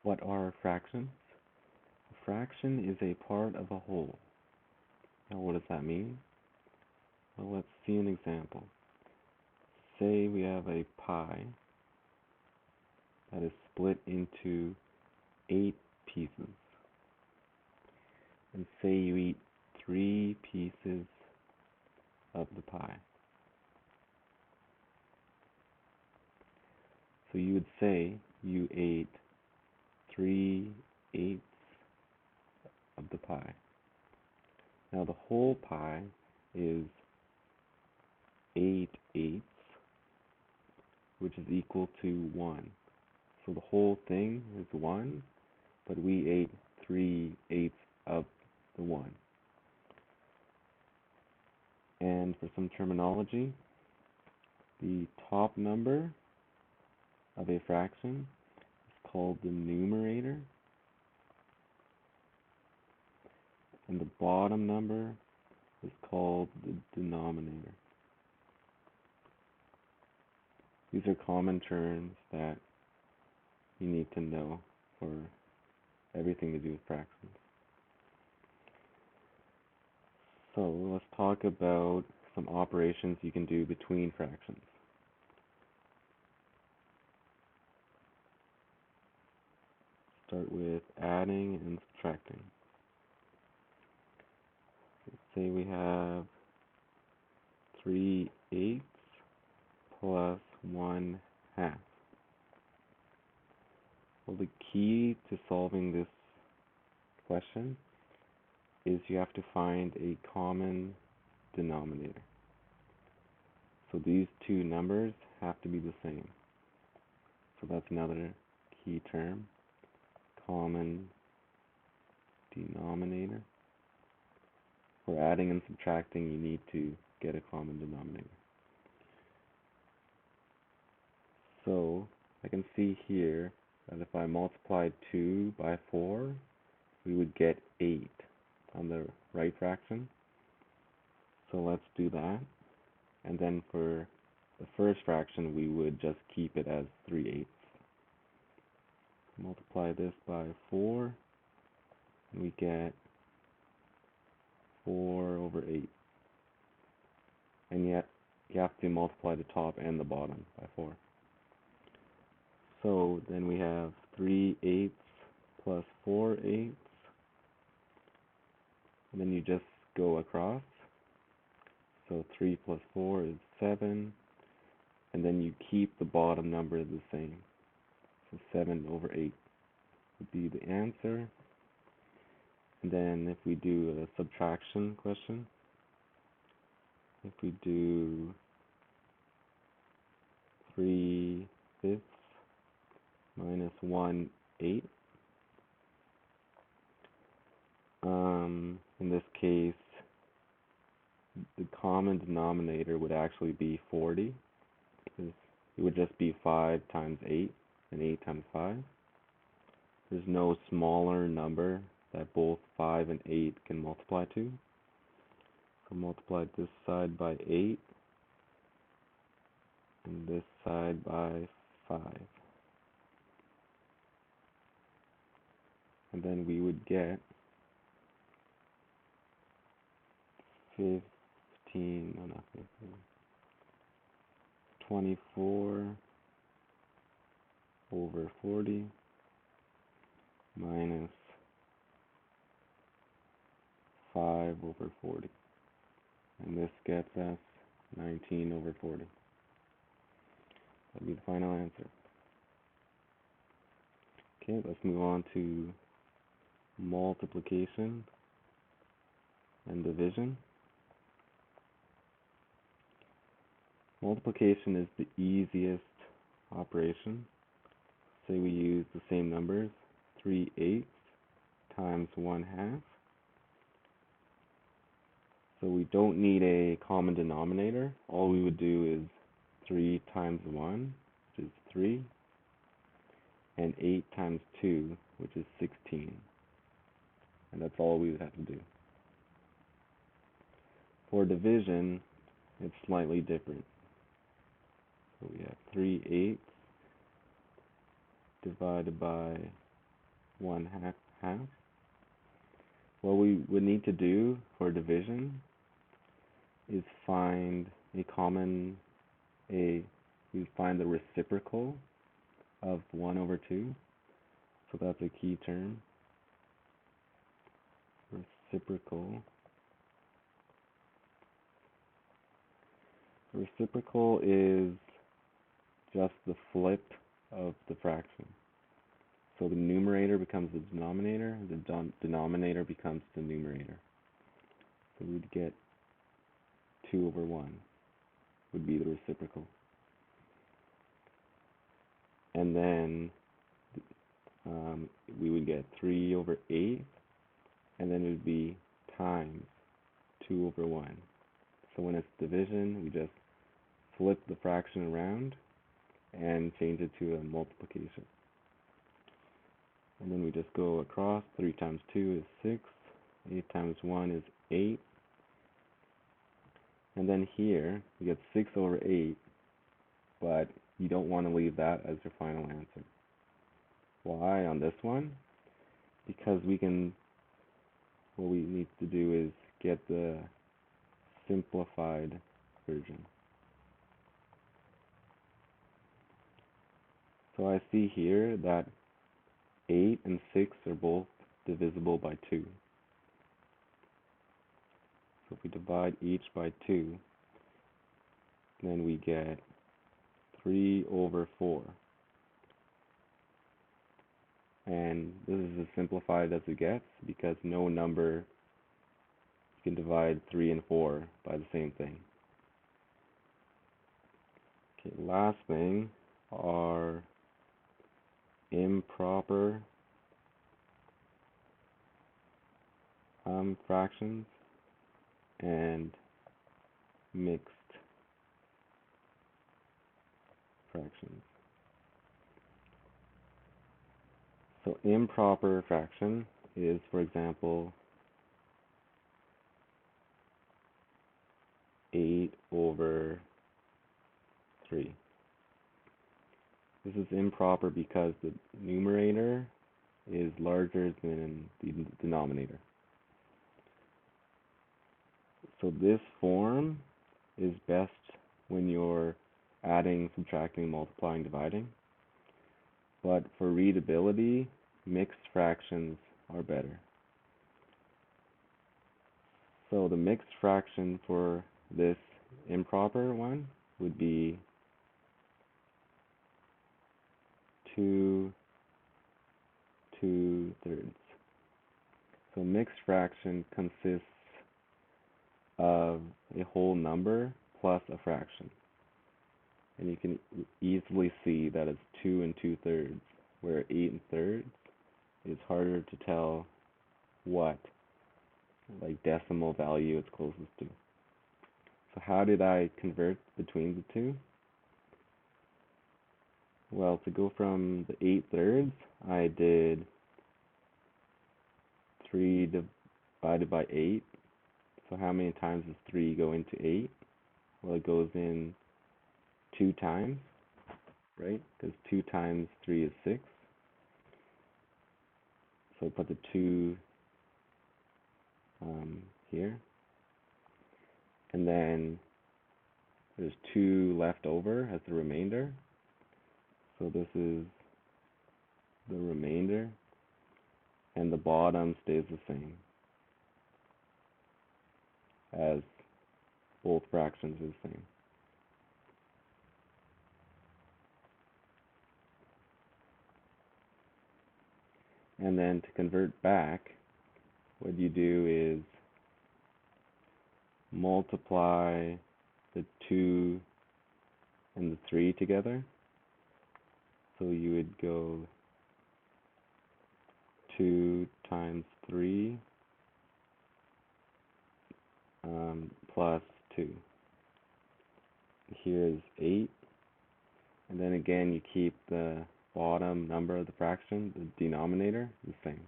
What are fractions? A fraction is a part of a whole. Now, what does that mean? Well, let's see an example. Say we have a pie that is split into 8 pieces. And say you eat 3 pieces of the pie. So you would say you ate 3/8 of the pie. Now the whole pie is 8/8, which is equal to 1. So the whole thing is 1, but we ate 3/8 of the 1. And for some terminology, the top number of a fraction is called the numerator, and the bottom number is called the denominator. These are common terms that you need to know for everything to do with fractions. So let's talk about some operations you can do between fractions. Start with adding and subtracting. Let's say we have 3/8 plus 1/2. Well, the key to solving this question is you have to find a common denominator. So these two numbers have to be the same. So that's another key term, common denominator. For adding and subtracting, you need to get a common denominator. So I can see here that if I multiplied 2 by 4, we would get 8 on the right fraction. So let's do that. And then for the first fraction, we would just keep it as 3/8. Multiply this by 4, and we get 4/8. And yet, you have to multiply the top and the bottom by 4. So then we have 3/8 plus 4/8, and then you just go across. So 3 plus 4 is 7, and then you keep the bottom number the same. So 7/8 would be the answer. And then if we do a subtraction question, if we do 3/5 minus 1/8, in this case, the common denominator would actually be 40. It would just be 5 times 8 and 8 times 5. There's no smaller number that both 5 and 8 can multiply to. So multiply this side by 8 and this side by 5. And then we would get 24/40 minus 5/40. And this gets us 19/40. That'll be the final answer. Okay, let's move on to multiplication and division. Multiplication is the easiest operation. Say we use the same numbers, 3/8 times 1/2. So we don't need a common denominator. All we would do is 3 times 1, which is 3, and 8 times 2, which is 16. And that's all we would have to do. For division, it's slightly different. So we have 3/8 divided by 1/2. What we would need to do for division is find a common, we find the reciprocal of 1/2. So that's a key term. Reciprocal. Reciprocal is just the flip of the fraction. So the numerator becomes the denominator, the denominator becomes the numerator. So we'd get 2/1 would be the reciprocal. And then we would get 3/8, and then it would be times 2/1. So when it's division, we just flip the fraction around and change it to a multiplication. And then we just go across. 3 times 2 is 6. 8 times 1 is 8. And then here, we get 6/8, but you don't want to leave that as your final answer. Why on this one? Because what we need to do is get the simplified version. So I see here that 8 and 6 are both divisible by 2. So if we divide each by 2, then we get 3/4. And this is as simplified as it gets because no number can divide 3 and 4 by the same thing. Okay, last thing are improper fractions and mixed fractions. So improper fraction is, for example, 8/3. This is improper because the numerator is larger than the denominator. So this form is best when you're adding, subtracting, multiplying, dividing. But for readability, mixed fractions are better. So the mixed fraction for this improper one would be 2/3. So mixed fraction consists of a whole number plus a fraction. And you can easily see that it's 2 2/3, where 8 1/3 is harder to tell what decimal value it's closest to. So how did I convert between the two? Well, to go from the 8/3, I did 3 divided by 8. So how many times does 3 go into 8? Well, it goes in 2 times, right? Because 2 times 3 is 6. So put the 2 here. And then there's 2 left over as the remainder. So this is the remainder. And the bottom stays the same as both fractions are the same. And then to convert back, what you do is multiply the 2 and the 3 together. So you would go 2 times 3 plus 2. Here is 8. And then again, you keep the bottom number of the fraction, the denominator, the same.